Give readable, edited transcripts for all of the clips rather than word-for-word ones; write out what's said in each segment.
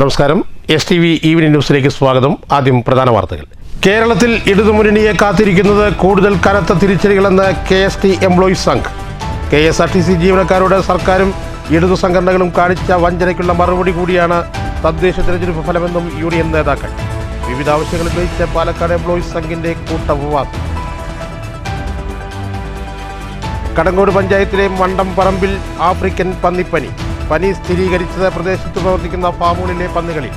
നമസ്കാരം. STV evening ന്യൂസിലേക്ക് സ്വാഗതം. ആദ്യം പ്രധാന വാർത്തകൾ. കേരളത്തിൽ ഇടതുമുന്നണിയെ കാത്തിരിക്കുന്നത് കൂടുതൽ കനത്ത തിരിച്ചടികളെന്ന് KST എംപ്ലോയീസ് സംഘ്. KSRTC ജീവനക്കാരോട് സർക്കാരും ഇടതു സംഘടനകളും കാണിച്ച വഞ്ചനയ്ക്കുള്ള മറുപടി കൂടിയാണ് തദ്ദേശ തെരഞ്ഞെടുപ്പ് ഫലമെന്നും യൂണിയൻ നേതാക്കൾ. വിവിധ ആവശ്യങ്ങൾ ഉന്നയിച്ച പാലക്കാട് എംപ്ലോയീസ് സംഘിന്റെ കൂട്ടവാദം. കടങ്ങോട് പഞ്ചായത്തിലെ മണ്ടംപറമ്പിൽ ആഫ്രിക്കൻ പന്നിപ്പനി. പനി സ്ഥിരീകരിച്ചത് പ്രദേശത്ത് പ്രവർത്തിക്കുന്ന ഫാമുകളിലെ പന്നികളിൽ.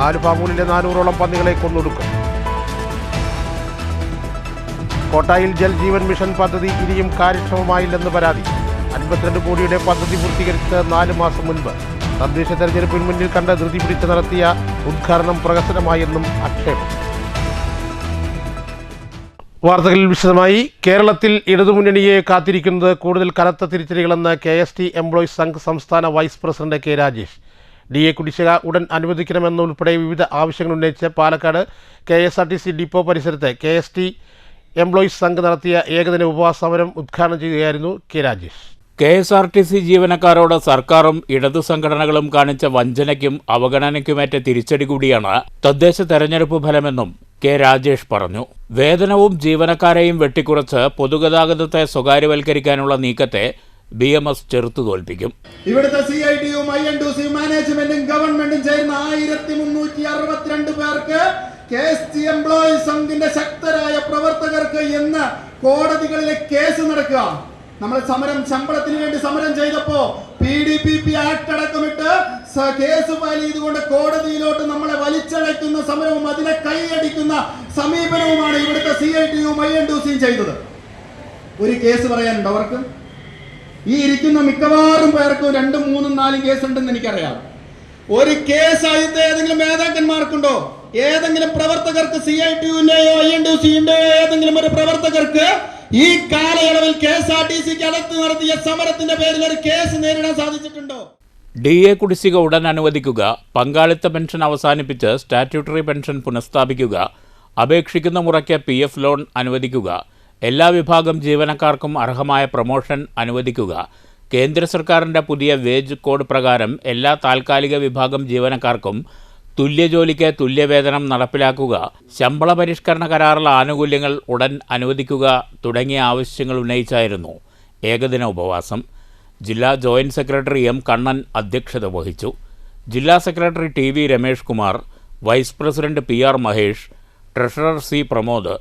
4 ഫാമുകളിലെ 400ഓളം പന്നികളെ കൊന്നൊടുക്കും. കോട്ടായിൽ ജൽജീവൻ മിഷൻ പദ്ധതി ഇനിയും കാര്യക്ഷമമായില്ലെന്ന് പരാതി. 52 കോടിയുടെ പദ്ധതി പൂർത്തീകരിച്ചത് 4 മാസം മുൻപ്. തദ്ദേശ തെരഞ്ഞെടുപ്പിന് മുന്നിൽ കണ്ട് ധൃതി പിടിച്ച് നടത്തിയ ഉദ്ഘാടനം പ്രഹസനമായെന്നും ആക്ഷേപം. വാർത്തകളിൽ വിശദമായി. കേരളത്തിൽ ഇടതുമുന്നണിയെ കാത്തിരിക്കുന്നത് കൂടുതൽ കനത്ത തിരിച്ചടികളെന്ന് KST എംപ്ലോയീസ് സംഘ് സംസ്ഥാന vice president K Rajesh. DA കുടിശ്ശിക ഉടൻ അനുവദിക്കണമെന്നുൾപ്പെടെ വിവിധ ആവശ്യങ്ങൾ ഉന്നയിച്ച് പാലക്കാട് KSRTC ഡിപ്പോ പരിസരത്ത് KST എംപ്ലോയീസ് സംഘ് നടത്തിയ ഏകദിന ഉപവാസ സമരം ഉദ്ഘാടനം ചെയ്യുകയായിരുന്നു കെ രാജേഷ്. KSRTC ജീവനക്കാരോട് സർക്കാരും ഇടതു സംഘടനകളും കാണിച്ച വഞ്ചനയ്ക്കും അവഗണനയ്ക്കുമേറ്റ തിരിച്ചടി കൂടിയാണ് തദ്ദേശ തെരഞ്ഞെടുപ്പ് ഫലമെന്നും കെ രാജേഷ് പറഞ്ഞു. വേതനവും ജീവനക്കാരെയും വെട്ടിക്കുറച്ച് പൊതുഗതാഗതത്തെ സ്വകാര്യവൽക്കരിക്കാനുള്ള നീക്കത്തെ BMS ചെറുത്തു തോൽപ്പിക്കും. ഇവിടുത്തെ CITയും INTUC മാനേജ്മെന്റും ഗവൺമെന്റും ചേർന്ന 1362 പേർക്ക് KST എംപ്ലോയീസ് സംഘിന്റെ ശക്തരായ പ്രവർത്തകർക്ക് എന്ന് കോടതികളിലെ കേസ് നടക്കുക. നമ്മൾ ശമ്പളത്തിന് വേണ്ടി സമരം ചെയ്തപ്പോ PDPP ആക്ട് അടക്കമിട്ട് കേസ് ഫയൽ ചെയ്തുകൊണ്ട് കോടതിയിലോട്ട് നമ്മളെ വലിച്ചടയ്ക്കുന്ന സമരവും അതിനെ കൈയടിക്കുന്ന സമീപനവുമാണ് ഇവിടുത്തെ CITയും INTUCയും ചെയ്തത്. ഒരു കേസ് പറയാനുണ്ട് അവർക്ക്. ഈ ഇരിക്കുന്ന മിക്കവാറും പേർക്കും 2, 3, 4 കേസ് ഉണ്ടെന്ന് എനിക്കറിയാം. ഒരു കേസായിട്ട് ഏതെങ്കിലും നേതാക്കന്മാർക്കുണ്ടോ? ഏതെങ്കിലും പ്രവർത്തകർക്ക് CITയുടെയോ INTUCയുടെയോ ഏതെങ്കിലും ഒരു പ്രവർത്തകർക്ക് ഈ കാലയളവിൽ KSRTCക്ക് അകത്ത് നടത്തിയ സമരത്തിന്റെ പേരിൽ ഒരു കേസ് നേരിടാൻ സാധിച്ചിട്ടുണ്ടോ? DA കുടിശ്ശിക ഉടൻ അനുവദിക്കുക, പങ്കാളിത്ത പെൻഷൻ അവസാനിപ്പിച്ച് സ്റ്റാറ്റ്യൂട്ടറി പെൻഷൻ പുനഃസ്ഥാപിക്കുക, അപേക്ഷിക്കുന്ന മുറയ്ക്ക് PF ലോൺ അനുവദിക്കുക, എല്ലാ വിഭാഗം ജീവനക്കാർക്കും അർഹമായ പ്രൊമോഷൻ അനുവദിക്കുക, കേന്ദ്ര സർക്കാരിൻ്റെ പുതിയ വേജ് കോഡ് പ്രകാരം എല്ലാ താൽക്കാലിക വിഭാഗം ജീവനക്കാർക്കും തുല്യ ജോലിക്ക് തുല്യവേതനം നടപ്പിലാക്കുക, ശമ്പള പരിഷ്കരണ കരാറിൽ ആനുകൂല്യങ്ങൾ ഉടൻ അനുവദിക്കുക തുടങ്ങിയ ആവശ്യങ്ങൾ ഉന്നയിച്ചായിരുന്നു ഏകദിന ഉപവാസം. ജില്ലാ ജോയിന്റ് സെക്രട്ടറി M. കണ്ണൻ അധ്യക്ഷത വഹിച്ചു. ജില്ലാ secretary TV Ramesh Kumar, vice president PR Mahesh, treasurer C. Pramod,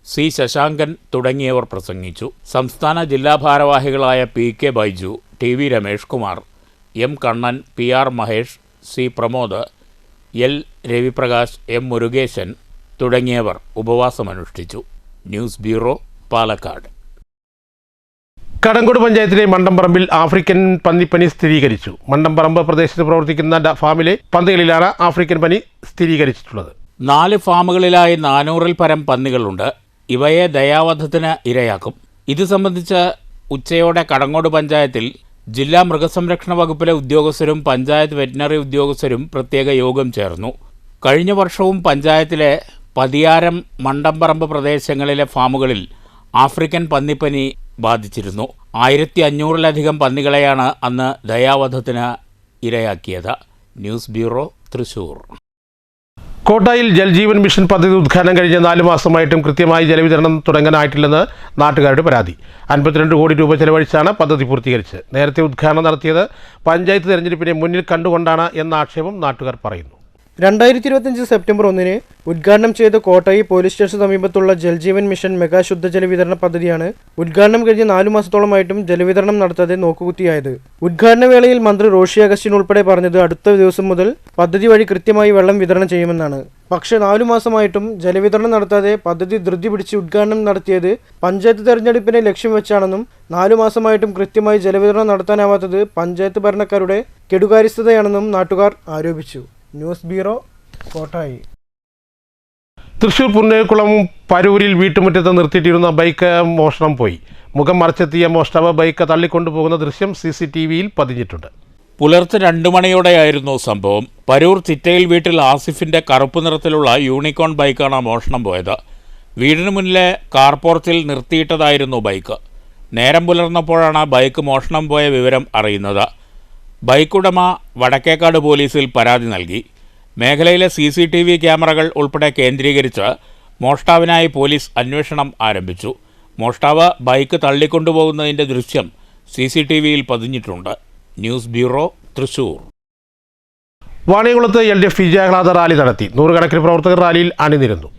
C. Shashankan തുടങ്ങിയവർ പ്രസംഗിച്ചു. സംസ്ഥാന ജില്ലാ ഭാരവാഹികളായ PK Baiju, TV Ramesh Kumar, M. Kannan, PR Mahesh, C. Pramod, L. Raviprakash, M. Murukesan തുടങ്ങിയവർ ഉപവാസമനുഷ്ഠിച്ചു. News bureau, Palakkad. കടങ്ങോട് പഞ്ചായത്തിലെ മണ്ടംപറമ്പിൽ ആഫ്രിക്കൻ പന്നിപ്പനി സ്ഥിരീകരിച്ചു. മണ്ടംപറമ്പ് പ്രദേശത്ത് പ്രവർത്തിക്കുന്ന ഫാമിലെ പന്നികളിലാണ് ആഫ്രിക്കൻ പനി സ്ഥിരീകരിച്ചിട്ടുള്ളത്. 4 ഫാമുകളിലായി 400-ൽ പരം പന്നികളുണ്ട്. ഇവയെ ദയാവധത്തിന് ഇരയാക്കും. ഇത് സംബന്ധിച്ച് ഉച്ചയോടെ കടങ്ങോട് പഞ്ചായത്തിൽ ജില്ലാ മൃഗസംരക്ഷണ വകുപ്പിലെ ഉദ്യോഗസ്ഥരും പഞ്ചായത്ത് വെറ്റിനറി ഉദ്യോഗസ്ഥരും പ്രത്യേക യോഗം ചേർന്നു. കഴിഞ്ഞ വർഷവും പഞ്ചായത്തിലെ പതിയാരം, മണ്ടംപറമ്പ് പ്രദേശങ്ങളിലെ ഫാമുകളിൽ ആഫ്രിക്കൻ പന്നിപ്പനി ബാധിച്ചിരുന്നു. 1500-ലധികം പന്നികളെയാണ് അന്ന് ദയാവധത്തിന് ഇരയാക്കിയത്. News bureau, Thrissur. കോട്ടായിൽ ജൽജീവൻ മിഷൻ പദ്ധതി ഉദ്ഘാടനം കഴിഞ്ഞ 4 മാസമായിട്ടും കൃത്യമായി ജലവിതരണം തുടങ്ങാനായിട്ടില്ലെന്ന് നാട്ടുകാരുടെ പരാതി. 52 കോടി രൂപ ചെലവഴിച്ചാണ് പദ്ധതി പൂർത്തീകരിച്ചത്. നേരത്തെ ഉദ്ഘാടനം നടത്തിയത് പഞ്ചായത്ത് തെരഞ്ഞെടുപ്പിനെ മുന്നിൽ കണ്ടുകൊണ്ടാണ് എന്ന ആക്ഷേപം നാട്ടുകാർ പറയുന്നു. 2025 സെപ്റ്റംബർ 1 ഉദ്ഘാടനം ചെയ്ത കോട്ടായി പോലീസ് സ്റ്റേഷൻ സമീപത്തുള്ള ജൽജീവൻ മിഷൻ മെഗാ ശുദ്ധജല വിതരണ പദ്ധതിയാണ് ഉദ്ഘാടനം കഴിഞ്ഞ് 4 മാസത്തോളമായിട്ടും ജലവിതരണം നടത്താതെ നോക്കുകുത്തിയായത്. ഉദ്ഘാടന വേളയിൽ മന്ത്രി റോഷി അഗസ്റ്റിൻ ഉൾപ്പെടെ പറഞ്ഞത് അടുത്ത ദിവസം മുതൽ പദ്ധതി വഴി കൃത്യമായി വെള്ളം വിതരണം ചെയ്യുമെന്നാണ്. പക്ഷേ 4 മാസമായിട്ടും ജലവിതരണം നടത്താതെ പദ്ധതി ധൃതി പിടിച്ച് ഉദ്ഘാടനം നടത്തിയത് പഞ്ചായത്ത് തെരഞ്ഞെടുപ്പിനെ ലക്ഷ്യം വെച്ചാണെന്നും 4 മാസമായിട്ടും കൃത്യമായി ജലവിതരണം നടത്താനാവാത്തത് പഞ്ചായത്ത് ഭരണക്കാരുടെ കെടുകാര്യസ്ഥതയാണെന്നും നാട്ടുകാർ ആരോപിച്ചു. News bureau, Kottayi. തൃശൂർ പുന്നേക്കുളം പരൂരിൽ വീട്ടുമുറ്റത്ത് നിർത്തിയിട്ടിരുന്ന ബൈക്ക് മോഷണം പോയി. മുഖം മറച്ചെത്തിയ മോഷ്ടാവ് ബൈക്ക് തള്ളിക്കൊണ്ടുപോകുന്ന ദൃശ്യം CCTVയിൽ പതിഞ്ഞിട്ടുണ്ട്. പുലർച്ചെ 2 മണിയോടെയായിരുന്നു സംഭവം. പരൂർ ചിറ്റയിൽ വീട്ടിൽ ആസിഫിന്റെ കറുപ്പ് നിറത്തിലുള്ള യൂണിക്കോൺ ബൈക്കാണ് മോഷണം പോയത്. വീടിന് മുന്നിലെ കാർപോർച്ചിൽ നിർത്തിയിട്ടതായിരുന്നു ബൈക്ക്. നേരം പുലർന്നപ്പോഴാണ് ബൈക്ക് മോഷണം പോയ വിവരം അറിയുന്നത്. ബൈക്കുടമ വടക്കേക്കാട് പോലീസിൽ പരാതി നൽകി. മേഖലയിലെ CCTV ക്യാമറകൾ ഉൾപ്പെടെ കേന്ദ്രീകരിച്ച് മോഷ്ടാവിനായി പോലീസ് അന്വേഷണം ആരംഭിച്ചു. മോഷ്ടാവ് ബൈക്ക് തള്ളിക്കൊണ്ടുപോകുന്നതിൻ്റെ ദൃശ്യം CCTVയിൽ പതിഞ്ഞിട്ടുണ്ട്. News bureau, Thrissur. വാണിയംകുളത്ത് LDF വിജയാഹ്ലാദ റാലി നടത്തി. നൂറുകണക്കിന് പ്രവർത്തകർ റാലിയിൽ അണിനിരന്നു.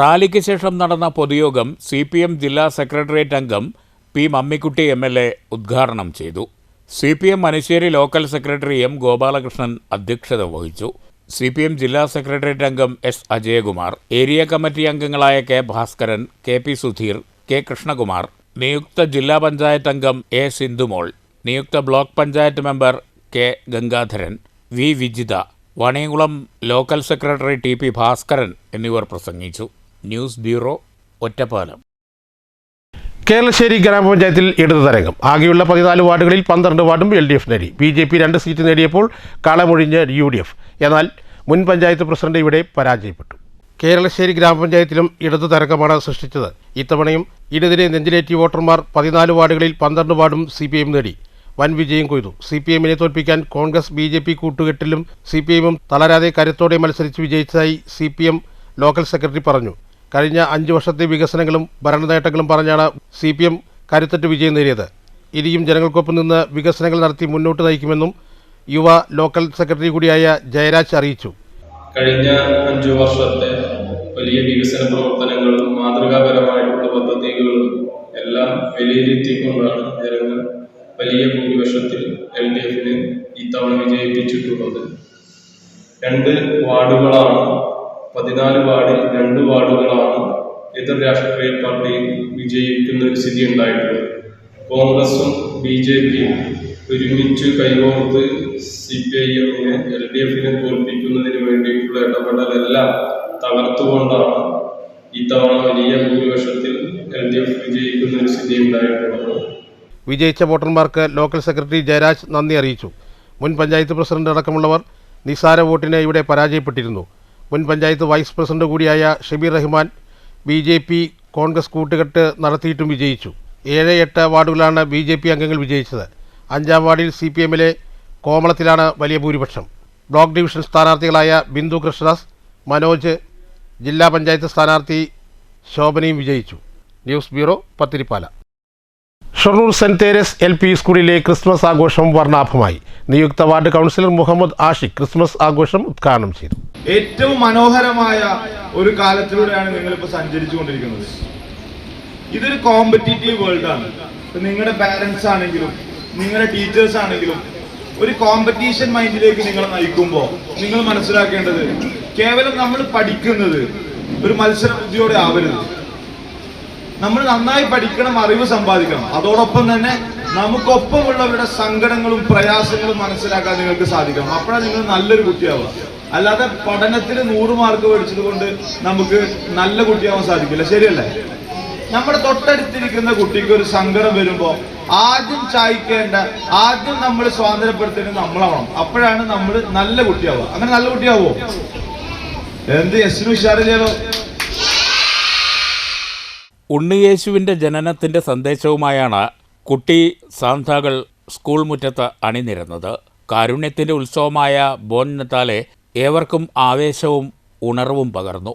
റാലിക്ക് ശേഷം നടന്ന പൊതുയോഗം CPM ജില്ലാ സെക്രട്ടേറിയറ്റ് അംഗം P. മമ്മിക്കുട്ടി MLA ഉദ്ഘാടനം ചെയ്തു. CPM Manasseri local secretary M. Gopalakrishnan അധ്യക്ഷത വഹിച്ചു. CPM ജില്ലാ സെക്രട്ടേറിയറ്റ് അംഗം S. അജയകുമാർ, ഏരിയ കമ്മിറ്റി അംഗങ്ങളായ K. Bhaskaran, KP Sudheer, K. Krishnakumar, നിയുക്ത ജില്ലാ പഞ്ചായത്ത് അംഗം A. സിന്ധുമോൾ, നിയുക്ത block panchayat member K. Gangadharan, V. Vijitha, Vaniyamkulam local secretary TP Bhaskaran എന്നിവർ പ്രസംഗിച്ചു. News bureau, Ottapalam. കേരളശ്ശേരി ഗ്രാമപഞ്ചായത്തിൽ ഇടതു തരംഗം. ആകെയുള്ള 14 വാർഡുകളിൽ 12 വാർഡും LDF നേടി. BJP 2 സീറ്റ് നേടിയപ്പോൾ കളമൊഴിഞ്ഞ് UDF. എന്നാൽ മുൻ പഞ്ചായത്ത് പ്രസിഡന്റ് ഇവിടെ പരാജയപ്പെട്ടു. കേരളശ്ശേരി ഗ്രാമപഞ്ചായത്തിലും ഇടതു തരംഗമാണ് സൃഷ്ടിച്ചത്. ഇത്തവണയും ഇടതിനെ നെഞ്ചിലേറ്റി വോട്ടർമാർ 14 വാർഡുകളിൽ 12 വാർഡും CPM നേടി വൻ വിജയം കൊയ്തു. CPMനെ തോൽപ്പിക്കാൻ കോൺഗ്രസ് BJP കൂട്ടുകെട്ടിലും CPMും തളരാതെ കരുത്തോടെ മത്സരിച്ച് വിജയിച്ചതായി CPM ലോക്കൽ സെക്രട്ടറി പറഞ്ഞു. കഴിഞ്ഞ 5 വർഷത്തെ വികസനങ്ങളും ഭരണ നേട്ടങ്ങളും പറഞ്ഞാണ് CPM കരുത്തറ്റ് വിജയം നേടിയത്. ഇനിയും ജനങ്ങൾക്കൊപ്പം നിന്ന് വികസനങ്ങൾ നടത്തി മുന്നോട്ട് നയിക്കുമെന്നും യുവ ലോക്കൽ സെക്രട്ടറി കൂടിയായ ജയരാജ് അറിയിച്ചു. കഴിഞ്ഞ 5 വർഷത്തെ വലിയ വികസന പ്രവർത്തനങ്ങളും മാതൃകാപരമായിട്ടുള്ള പദ്ധതികളും എല്ലാം വിലയിരുത്തിക്കൊണ്ടാണ് ജനങ്ങൾ വലിയ ഭൂരിപക്ഷത്തിൽ LDFനെ ഇത്തവണ വിജയിപ്പിച്ചിട്ടുള്ളത്. 2 വാർഡുകളാണ്, 14 വാർഡിൽ 2 വാർഡുകളാണ് എതിർ രാഷ്ട്രീയ പാർട്ടിയിൽ വിജയിക്കുന്ന ഒരു സ്ഥിതി ഉണ്ടായിട്ടുള്ളത്. കോൺഗ്രസും BJPയും ഒരുമിച്ച് കൈകോർത്ത് CPIMനെ LDFനെ തോൽപ്പിക്കുന്നതിന് വേണ്ടിയിട്ടുള്ള ഇടപെടലെല്ലാം തകർത്തുകൊണ്ടാണ് ഇത്തവണ വലിയ ഭൂരിപക്ഷത്തിൽ LDF വിജയിക്കുന്ന ഒരു സ്ഥിതി ഉണ്ടായിട്ടുള്ളത്. വിജയിച്ച വോട്ടർമാർക്ക് ലോക്കൽ സെക്രട്ടറി ജയരാജ് നന്ദി അറിയിച്ചു. മുൻ പഞ്ചായത്ത് പ്രസിഡന്റ് അടക്കമുള്ളവർ നിസാര വോട്ടിന് ഇവിടെ പരാജയപ്പെട്ടിരുന്നു. മുൻ പഞ്ചായത്ത് വൈസ് പ്രസിഡന്റ് കൂടിയായ ഷബീർ റഹ്മാൻ BJP കോൺഗ്രസ് കൂട്ടുകെട്ട് നടത്തിയിട്ടും വിജയിച്ചു. 7-8 വാർഡുകളാണ് BJP അംഗങ്ങൾ വിജയിച്ചത്. 5-ാം വാർഡിൽ CPMലെ കോമളത്തിലാണ് വലിയ ഭൂരിപക്ഷം. ബ്ലോക്ക് ഡിവിഷൻ സ്ഥാനാർത്ഥികളായ ബിന്ദു കൃഷ്ണദാസ്, മനോജ്, ജില്ലാ പഞ്ചായത്ത് സ്ഥാനാർത്ഥി ശോഭനയും വിജയിച്ചു. News bureau, Pathirippala. Shoranur saint Teresa's LP സ്കൂളിലെ ക്രിസ്മസ് ആഘോഷം വർണ്ണാഭമായി. നിയുക്ത ward councillor Muhammad Ashiq Christmas ആഘോഷം ഉദ്ഘാടനം ചെയ്തു. ഏറ്റവും മനോഹരമായ ഒരു കാലത്തിലൂടെയാണ് നിങ്ങളിപ്പോൾ സഞ്ചരിച്ചുകൊണ്ടിരിക്കുന്നത്. ഇതൊരു കോമ്പറ്റീറ്റീവ് വേൾഡാണ്. നിങ്ങളുടെ പാരൻസ് ആണെങ്കിലും നിങ്ങളുടെ ടീച്ചേഴ്സ് ആണെങ്കിലും ഒരു കോമ്പറ്റീഷൻ മൈൻഡിലേക്ക് നിങ്ങളെ നയിക്കുമ്പോൾ നിങ്ങൾ മനസ്സിലാക്കേണ്ടത് കേവലം നമ്മൾ പഠിക്കുന്നത് ഒരു മത്സര ബുദ്ധിയോടെ ആവരുത്. നമ്മൾ നന്നായി പഠിക്കണം, അറിവ് സമ്പാദിക്കണം. അതോടൊപ്പം തന്നെ നമുക്കൊപ്പമുള്ളവരുടെ സങ്കടങ്ങളും പ്രയാസങ്ങളും മനസ്സിലാക്കാൻ നിങ്ങൾക്ക് സാധിക്കണം. അപ്പോഴാണ് നിങ്ങൾ നല്ലൊരു കുട്ടിയാവുക. അല്ലാതെ പഠനത്തിൽ 100 മാർക്ക് മേടിച്ചത് കൊണ്ട് നമുക്ക് നല്ല കുട്ടിയാവാൻ സാധിക്കില്ല. ശരിയല്ലേ? നമ്മുടെ തൊട്ടടുത്തിരിക്കുന്ന കുട്ടിക്ക് ഒരു സങ്കടം വരുമ്പോൾ ആദ്യം ചായ്ക്കേണ്ട, ആദ്യം നമ്മൾ സ്വാതന്ത്ര്യപ്പെടുത്തേണ്ടത് നമ്മളാവണം. അപ്പോഴാണ് നമ്മൾ നല്ല കുട്ടിയാവുക. അങ്ങനെ നല്ല കുട്ടിയാവോ? എന്ത് എസ്സിന് ഉഷാറില്ലല്ലോ. ഉണ്ണിയേശുവിൻ്റെ ജനനത്തിൻ്റെ സന്ദേശവുമായാണ് കുട്ടി സാന്താകൾ സ്കൂൾ മുറ്റത്ത് അണിനിരന്നത്. കാരുണ്യത്തിൻ്റെ ഉത്സവമായ ബോൺ നത്താലെ ഏവർക്കും ആവേശവും ഉണർവും പകർന്നു.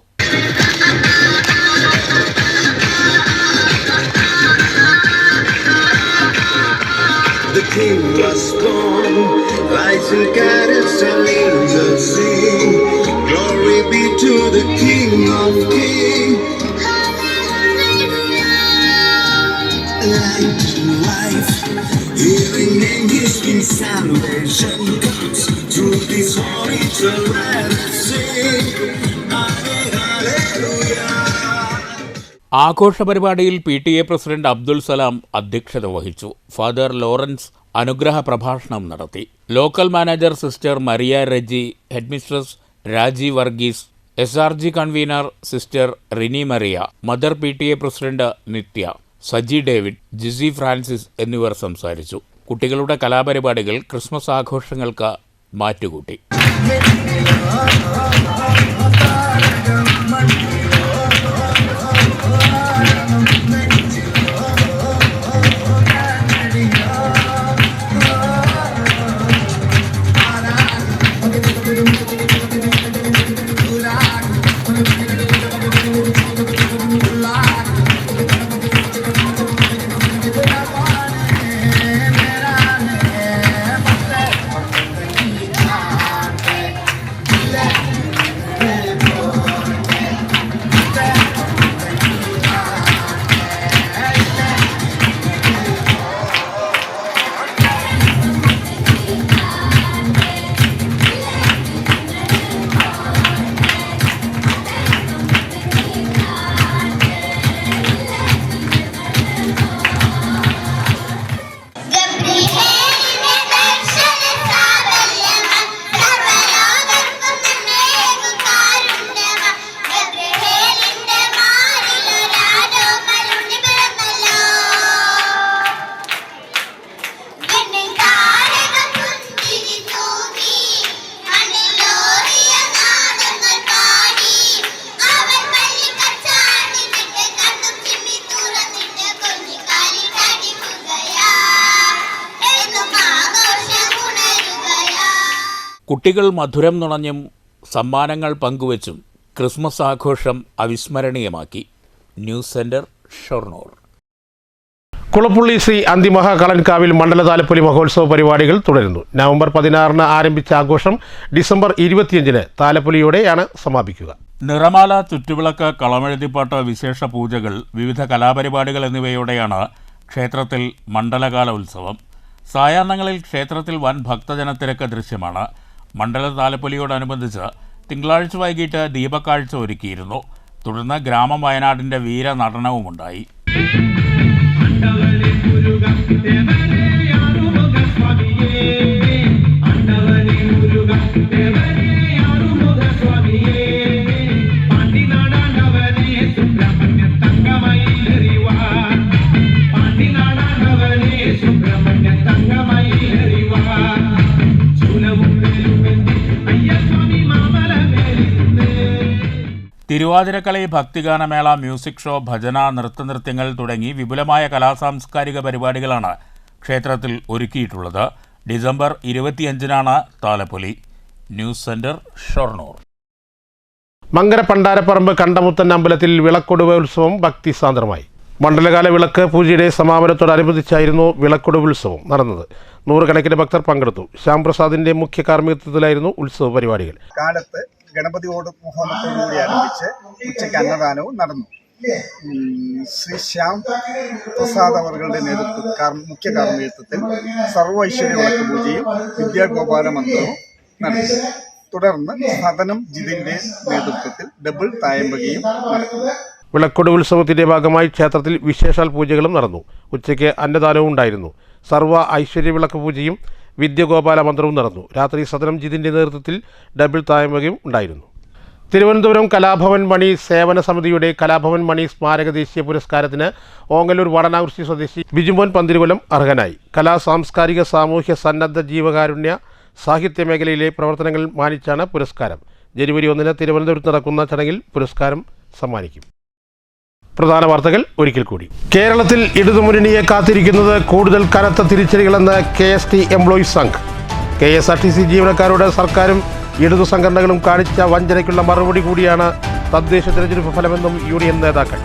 The King was born, lights and candles and angels sing. Glory be to the King of Kings. Light to life, healing in His King's salvation comes through this holy to sing. Hallelujah. ആഘോഷ പരിപാടിയിൽ PTA president Abdul Salam അധ്യക്ഷത വഹിച്ചു. Father Lawrence അനുഗ്രഹ പ്രഭാഷണം നടത്തി. Local manager sister Maria Reji, headmistress Raji Varghese, SRG convener sister Rini Maria, mother PTA president Nithya, Saji David, Jisi Francis എന്നിവർ സംസാരിച്ചു. കുട്ടികളുടെ കലാപരിപാടികൾ ക്രിസ്മസ് ആഘോഷങ്ങൾക്ക് മാറ്റുകൂട്ടി. കുട്ടികൾ മധുരം നുണഞ്ഞും സമ്മാനങ്ങൾ പങ്കുവച്ചും ക്രിസ്മസ് ആഘോഷം അവിസ്മരണീയമാക്കി. News centre, Shoranur. കുളപ്പുള്ളി ശ്രീ അന്തിമഹാകളൻകാവിൽ മണ്ഡല താലപ്പൊലി മഹോത്സവ പരിപാടികൾ തുടരുന്നു. നവംബർ 16 ആരംഭിച്ച ആഘോഷം ഡിസംബർ 25 താലപ്പൊലിയോടെയാണ് സമാപിക്കുക. നിറമാല, ചുറ്റുവിളക്ക്, കളമെഴുതിപ്പാട്ട്, വിശേഷ പൂജകൾ, വിവിധ കലാപരിപാടികൾ എന്നിവയോടെയാണ് ക്ഷേത്രത്തിൽ മണ്ഡലകാല ഉത്സവം. സായാഹ്നങ്ങളിൽ ക്ഷേത്രത്തിൽ വൻ ഭക്തജനത്തിരക്ക് ദൃശ്യമാണ്. മണ്ഡല താലപ്പൊലിയോടനുബന്ധിച്ച് തിങ്കളാഴ്ച വൈകിട്ട് ദീപക്കാഴ്ച ഒരുക്കിയിരുന്നു. തുടർന്ന് ഗ്രാമം വയനാടിൻ്റെ വീരനടനവുമുണ്ടായി. തിരുവാതിരക്കളി, ഭക്തിഗാനമേള, മ്യൂസിക് ഷോ, ഭജന, നൃത്തനൃത്യങ്ങൾ തുടങ്ങി വിപുലമായ കലാസാംസ്കാരിക പരിപാടികളാണ് ക്ഷേത്രത്തിൽ ഒരുക്കിയിട്ടുള്ളത്. December 25 Thalappoli. News centre, Shoranur. Mankara Pandaraparambu Kandamuthan അമ്പലത്തിൽ വിളക്കൊടുവ് ഉത്സവം ഭക്തിസാന്ദ്രമായി. മണ്ഡലകാല വിളക്ക് പൂജയുടെ സമാപനത്തോടനുബന്ധിച്ചായിരുന്നു വിളക്കൊടുവുത്സവം നടന്നത്. നൂറുകണക്കിന് ഭക്തർ പങ്കെടുത്തു. ശ്യാംപ്രസാദിന്റെ മുഖ്യ കാർമ്മികത്വത്തിലായിരുന്നു ഉത്സവ പരിപാടികൾ. കാലത്ത് ഗണപതി ഹോമത്തോടുകൂടി ആരംഭിച്ച് ഉച്ചയ്ക്ക് അന്നദാനവും നടന്നു. ശ്രീ ശ്യാം പ്രസാദ് അവരുടെ നേതൃത്വത്തിൽ മുഖ്യ കാർമ്മികത്വത്തിൽ സർവൈശ്വര്യ വിളക്ക് പൂജയും വിദ്യാഗോപാല മന്ത്രവും നടത്തി. തുടർന്ന് സദനം ജിതിന്റെ നേതൃത്വത്തിൽ ഡബിൾ തായമ്പകയും നടത്തി. വിളക്കൊടു ഉത്സവത്തിന്റെ ഭാഗമായി ക്ഷേത്രത്തിൽ വിശേഷാൽ പൂജകളും നടന്നു. ഉച്ചയ്ക്ക് അന്നദാനവും ഉണ്ടായിരുന്നു. സർവ്വ ഐശ്വര്യ വിളക്ക് പൂജയും വിദ്യഗോപാല മന്ത്രവും നടന്നു. രാത്രി സദനം ജിതിന്റെ നേതൃത്വത്തിൽ ഡബിൾ തായമ്പകയും ഉണ്ടായിരുന്നു. തിരുവനന്തപുരം കലാഭവൻ മണി സേവന സമിതിയുടെ കലാഭവൻ മണി സ്മാരക ദേശീയ പുരസ്കാരത്തിന് ഓങ്ങല്ലൂർ വടനാകുറിശി സ്വദേശി ബിജുമോൻ പന്തിരുകുലം അർഹനായി. കലാ, സാംസ്കാരിക, സാമൂഹ്യ, സന്നദ്ധ, ജീവകാരുണ്യ, സാഹിത്യ മേഖലയിലെ പ്രവർത്തനങ്ങൾ മാനിച്ചാണ് പുരസ്കാരം. ജനുവരി 1 തിരുവനന്തപുരത്ത് നടക്കുന്ന ചടങ്ങിൽ പുരസ്കാരം സമ്മാനിക്കും. പ്രധാന വാർത്തകൾ ഒരിക്കൽ കൂടി. കേരളത്തിൽ ഇടതുമുന്നണിയെ കാത്തിരിക്കുന്നത് കൂടുതൽ കനത്ത തിരിച്ചടികളെന്ന് KST എംപ്ലോയീസ് സംഘ്. KSRTC ജീവനക്കാരോട് സർക്കാരും ഇടതു സംഘടനകളും കാണിച്ച വഞ്ചനയ്ക്കുള്ള മറുപടി കൂടിയാണ് തദ്ദേശ തെരഞ്ഞെടുപ്പ് ഫലമെന്നും യൂണിയൻ നേതാക്കൾ.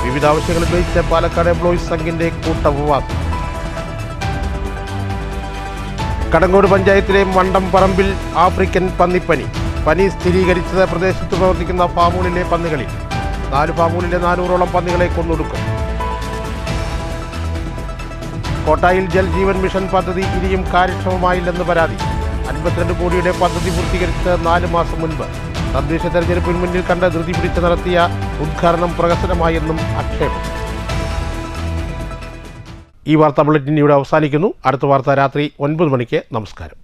വിവിധ ആവശ്യങ്ങൾ ഉന്നയിച്ച പാലക്കാട് എംപ്ലോയീസ് സംഘിന്റെ കൂട്ടഉപവാസം. കടങ്ങോട് പഞ്ചായത്തിലെ മണ്ടം പറമ്പിൽ ആഫ്രിക്കൻ പന്നിപ്പനി. പനി സ്ഥിരീകരിച്ചത് പ്രദേശത്ത് പ്രവർത്തിക്കുന്ന ഫാമുകളിലെ പന്നികളിൽ. 4 ഫാമുകളിലെ 400ഓളം പന്നികളെ കൊന്നൊടുക്കും. കോട്ടായിൽ ജൽജീവൻ മിഷൻ പദ്ധതി ഇനിയും കാര്യക്ഷമമായില്ലെന്ന് പരാതി. 52 കോടിയുടെ പദ്ധതി പൂർത്തീകരിച്ച് 4 മാസം മുൻപ്. തദ്ദേശ തെരഞ്ഞെടുപ്പിന് മുന്നിൽ കണ്ട് ധൃതി പിടിച്ച് നടത്തിയ ഉദ്ഘാടനം പ്രഹസനമായെന്നും ആക്ഷേപം. ഈ വാർത്താ ബുള്ളറ്റിൻ ഇവിടെ അവസാനിക്കുന്നു. അടുത്ത വാർത്ത രാത്രി 9 മണിക്ക്. നമസ്കാരം.